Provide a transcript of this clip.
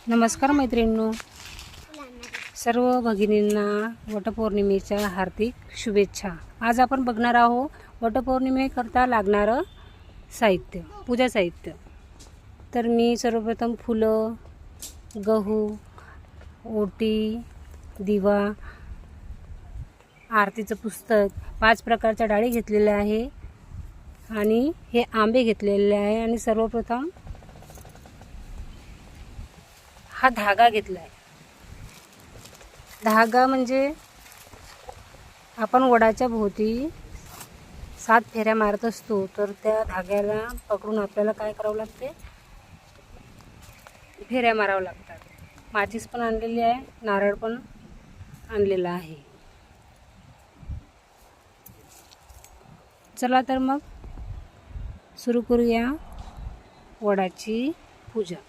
नमस्कार मैत्रिणींनो, सर्व भगिनींना वटपौर्णिमेच्या हार्दिक शुभेच्छा। आज आपण बघणार आहोत वटपौर्णिमेकरता लागणारं साहित्य, पूजा साहित्य। तर मी सर्वप्रथम फुलं, गहू, ओटी, दिवा, आरतीचं पुस्तक, 5 प्रकारच्या डाळी घेतलेल्या आहे आणि हे आंबे घेतलेले आहे। आणि सर्वप्रथम हा धागा घेतला आहे। धागा म्हणजे आपण वडाच्या भोवती 7 फेऱ्या मारत असतो, तर त्या धाग्याला पकडून आपल्याला काय करावं लागते, फेऱ्या मारावं लागतात। माचीस पण आणलेली आहे, नारळ पण आणलेला आहे। चला तर मग सुरू करूया वडाची पूजा।